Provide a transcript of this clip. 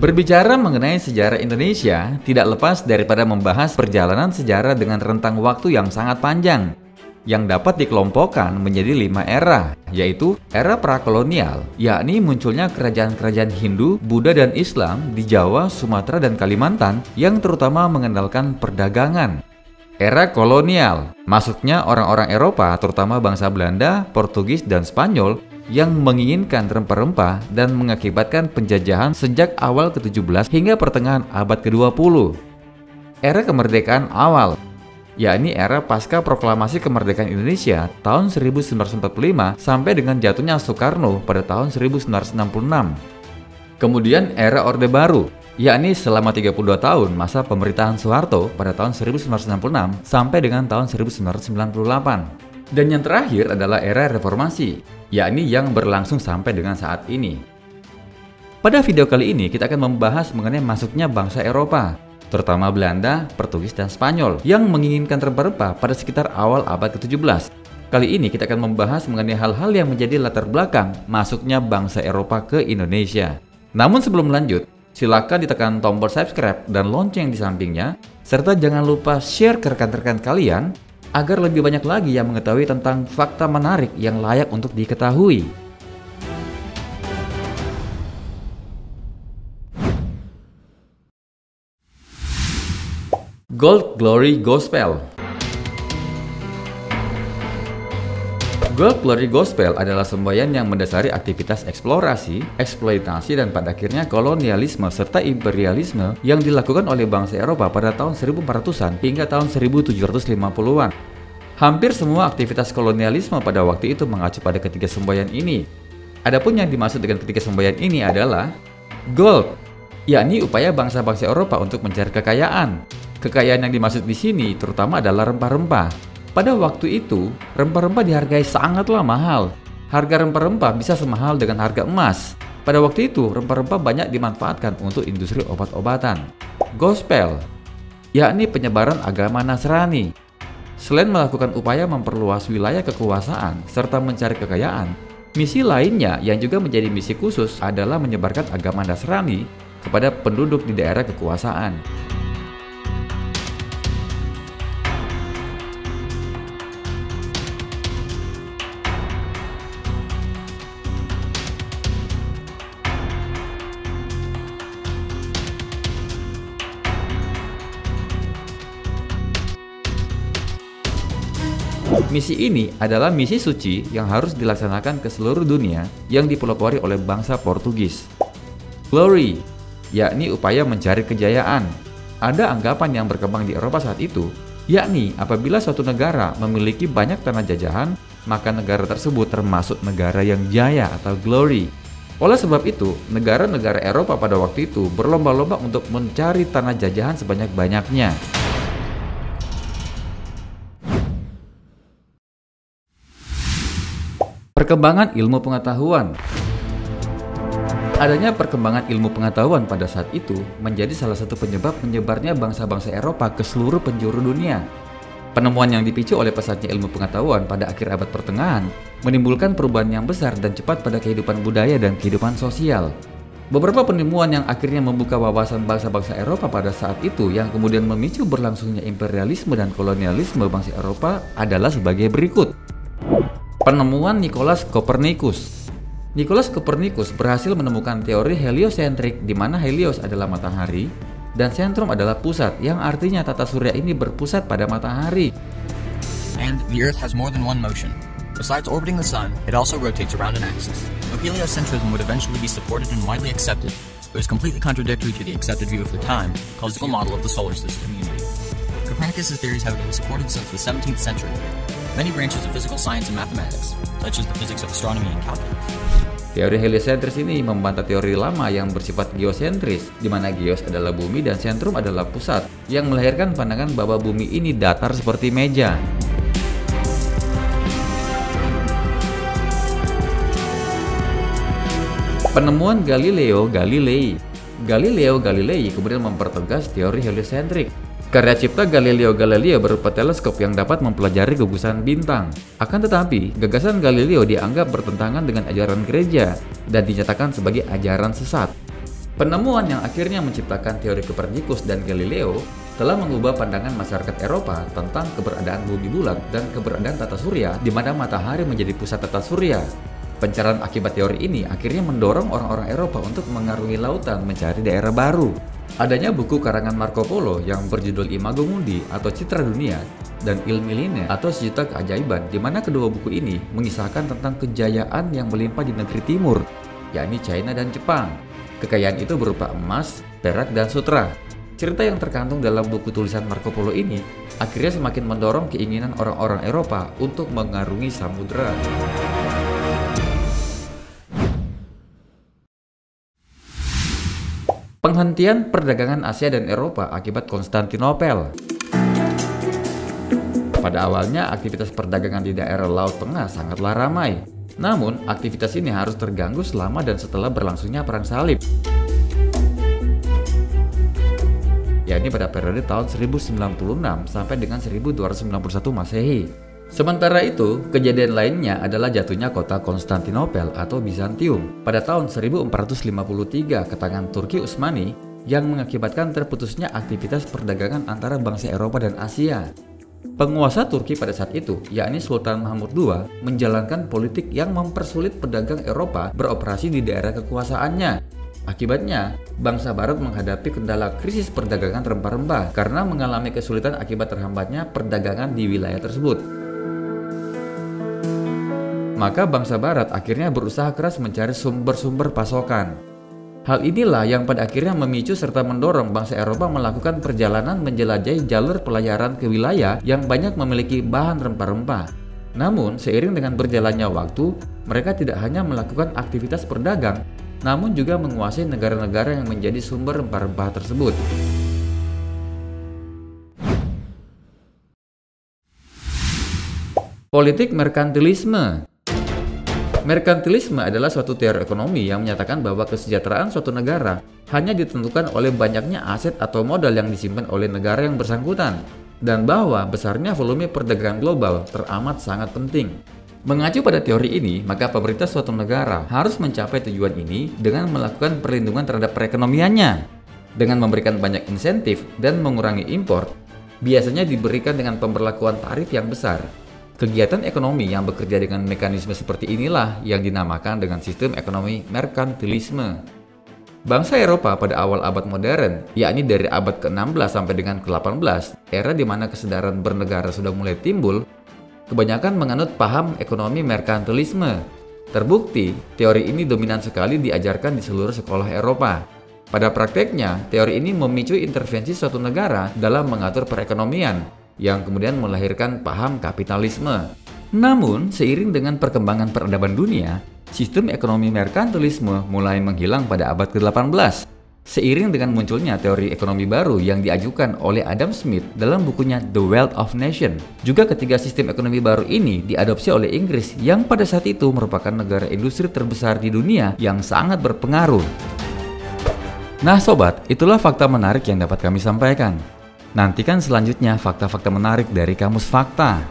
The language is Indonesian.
Berbicara mengenai sejarah Indonesia, tidak lepas daripada membahas perjalanan sejarah dengan rentang waktu yang sangat panjang, yang dapat dikelompokkan menjadi 5 era, yaitu era prakolonial, yakni munculnya kerajaan-kerajaan Hindu, Buddha, dan Islam di Jawa, Sumatera, dan Kalimantan yang terutama mengandalkan perdagangan. Era kolonial, masuknya orang-orang Eropa, terutama bangsa Belanda, Portugis, dan Spanyol, yang menginginkan rempah-rempah dan mengakibatkan penjajahan sejak awal ke-17 hingga pertengahan abad ke-20. Era kemerdekaan awal, yakni era pasca proklamasi kemerdekaan Indonesia tahun 1945 sampai dengan jatuhnya Soekarno pada tahun 1966. Kemudian era Orde Baru, yakni selama 32 tahun masa pemerintahan Soeharto pada tahun 1966 sampai dengan tahun 1998. Dan yang terakhir adalah era reformasi, yakni yang berlangsung sampai dengan saat ini. Pada video kali ini kita akan membahas mengenai masuknya bangsa Eropa, terutama Belanda, Portugis, dan Spanyol yang menginginkan rempah-rempah pada sekitar awal abad ke-17. Kali ini kita akan membahas mengenai hal-hal yang menjadi latar belakang masuknya bangsa Eropa ke Indonesia. Namun sebelum lanjut, silakan ditekan tombol subscribe dan lonceng di sampingnya, serta jangan lupa share ke rekan-rekan kalian agar lebih banyak lagi yang mengetahui tentang fakta menarik yang layak untuk diketahui. Gold Glory Gospel. Gold Glory Gospel adalah semboyan yang mendasari aktivitas eksplorasi, eksploitasi, dan pada akhirnya kolonialisme serta imperialisme yang dilakukan oleh bangsa Eropa pada tahun 1400-an hingga tahun 1750-an. Hampir semua aktivitas kolonialisme pada waktu itu mengacu pada ketiga semboyan ini. Adapun yang dimaksud dengan ketiga semboyan ini adalah gold, yakni upaya bangsa-bangsa Eropa untuk mencari kekayaan. Kekayaan yang dimaksud di sini terutama adalah rempah-rempah. Pada waktu itu, rempah-rempah dihargai sangatlah mahal. Harga rempah-rempah bisa semahal dengan harga emas. Pada waktu itu, rempah-rempah banyak dimanfaatkan untuk industri obat-obatan. Gospel, yakni penyebaran agama Nasrani. Selain melakukan upaya memperluas wilayah kekuasaan serta mencari kekayaan, misi lainnya yang juga menjadi misi khusus adalah menyebarkan agama Nasrani kepada penduduk di daerah kekuasaan. Misi ini adalah misi suci yang harus dilaksanakan ke seluruh dunia yang dipelopori oleh bangsa Portugis. Glory, yakni upaya mencari kejayaan. Ada anggapan yang berkembang di Eropa saat itu, yakni apabila suatu negara memiliki banyak tanah jajahan, maka negara tersebut termasuk negara yang jaya atau glory. Oleh sebab itu, negara-negara Eropa pada waktu itu berlomba-lomba untuk mencari tanah jajahan sebanyak-banyaknya. Perkembangan ilmu pengetahuan. Adanya perkembangan ilmu pengetahuan pada saat itu menjadi salah satu penyebab menyebarnya bangsa-bangsa Eropa ke seluruh penjuru dunia. Penemuan yang dipicu oleh pesatnya ilmu pengetahuan pada akhir abad pertengahan menimbulkan perubahan yang besar dan cepat pada kehidupan budaya dan kehidupan sosial. Beberapa penemuan yang akhirnya membuka wawasan bangsa-bangsa Eropa pada saat itu yang kemudian memicu berlangsungnya imperialisme dan kolonialisme bangsa Eropa adalah sebagai berikut. Penemuan Nicolaus Copernicus. Nicolaus Copernicus berhasil menemukan teori heliosentrik di mana helios adalah matahari dan sentrum adalah pusat, yang artinya tata surya ini berpusat pada matahari. And the Earth has more than one motion. Besides orbiting the sun, it also rotates around an axis. Though heliocentrism would eventually be supported and widely accepted, it was completely contradictory to the accepted view of the time, called the model of the solar system community. Copernicus' theories have been supported since the 17th century. Many branches of physical science and mathematics, such as the physics of astronomy and calculus. Teori heliosentris ini membantah teori lama yang bersifat geosentris, di mana geos adalah bumi dan sentrum adalah pusat, yang melahirkan pandangan bahwa bumi ini datar seperti meja. Penemuan Galileo Galilei. Galileo Galilei kemudian mempertegas teori heliosentrik. Karya cipta Galileo Galilei berupa teleskop yang dapat mempelajari gugusan bintang. Akan tetapi, gagasan Galileo dianggap bertentangan dengan ajaran gereja dan dinyatakan sebagai ajaran sesat. Penemuan yang akhirnya menciptakan teori Kopernikus dan Galileo telah mengubah pandangan masyarakat Eropa tentang keberadaan bumi bulat dan keberadaan tata surya, di mana matahari menjadi pusat tata surya. Pencerahan akibat teori ini akhirnya mendorong orang-orang Eropa untuk mengarungi lautan mencari daerah baru. Adanya buku karangan Marco Polo yang berjudul Imago Mundi atau Citra Dunia dan Il Millennio atau Sejuta Keajaiban, di mana kedua buku ini mengisahkan tentang kejayaan yang melimpah di negeri timur, yakni China dan Jepang. Kekayaan itu berupa emas, perak, dan sutra. Cerita yang terkandung dalam buku tulisan Marco Polo ini akhirnya semakin mendorong keinginan orang-orang Eropa untuk mengarungi samudera. Penghentian perdagangan Asia dan Eropa akibat Konstantinopel. Pada awalnya, aktivitas perdagangan di daerah Laut Tengah sangatlah ramai. Namun, aktivitas ini harus terganggu selama dan setelah berlangsungnya Perang Salib, yakni pada periode tahun 1096 sampai dengan 1291 Masehi. Sementara itu, kejadian lainnya adalah jatuhnya kota Konstantinopel atau Bizantium pada tahun 1453 ke tangan Turki Utsmani yang mengakibatkan terputusnya aktivitas perdagangan antara bangsa Eropa dan Asia. Penguasa Turki pada saat itu, yakni Sultan Mahmud II, menjalankan politik yang mempersulit pedagang Eropa beroperasi di daerah kekuasaannya. Akibatnya, bangsa Barat menghadapi kendala krisis perdagangan rempah-rempah karena mengalami kesulitan akibat terhambatnya perdagangan di wilayah tersebut. Maka bangsa Barat akhirnya berusaha keras mencari sumber-sumber pasokan. Hal inilah yang pada akhirnya memicu serta mendorong bangsa Eropa melakukan perjalanan menjelajahi jalur pelayaran ke wilayah yang banyak memiliki bahan rempah-rempah. Namun, seiring dengan berjalannya waktu, mereka tidak hanya melakukan aktivitas perdagang, namun juga menguasai negara-negara yang menjadi sumber rempah-rempah tersebut. Politik merkantilisme. Merkantilisme adalah suatu teori ekonomi yang menyatakan bahwa kesejahteraan suatu negara hanya ditentukan oleh banyaknya aset atau modal yang disimpan oleh negara yang bersangkutan, dan bahwa besarnya volume perdagangan global teramat sangat penting. Mengacu pada teori ini, maka pemerintah suatu negara harus mencapai tujuan ini dengan melakukan perlindungan terhadap perekonomiannya. Dengan memberikan banyak insentif dan mengurangi impor, biasanya diberikan dengan pemberlakuan tarif yang besar. Kegiatan ekonomi yang bekerja dengan mekanisme seperti inilah yang dinamakan dengan sistem ekonomi merkantilisme. Bangsa Eropa pada awal abad modern, yakni dari abad ke-16 sampai dengan ke-18, era di mana kesadaran bernegara sudah mulai timbul, kebanyakan menganut paham ekonomi merkantilisme. Terbukti, teori ini dominan sekali diajarkan di seluruh sekolah Eropa. Pada prakteknya, teori ini memicu intervensi suatu negara dalam mengatur perekonomian, yang kemudian melahirkan paham kapitalisme. Namun, seiring dengan perkembangan peradaban dunia, sistem ekonomi merkantilisme mulai menghilang pada abad ke-18. Seiring dengan munculnya teori ekonomi baru yang diajukan oleh Adam Smith dalam bukunya The Wealth of Nations. Juga ketiga sistem ekonomi baru ini diadopsi oleh Inggris yang pada saat itu merupakan negara industri terbesar di dunia yang sangat berpengaruh. Nah sobat, itulah fakta menarik yang dapat kami sampaikan. Nantikan selanjutnya fakta-fakta menarik dari Kamus Fakta.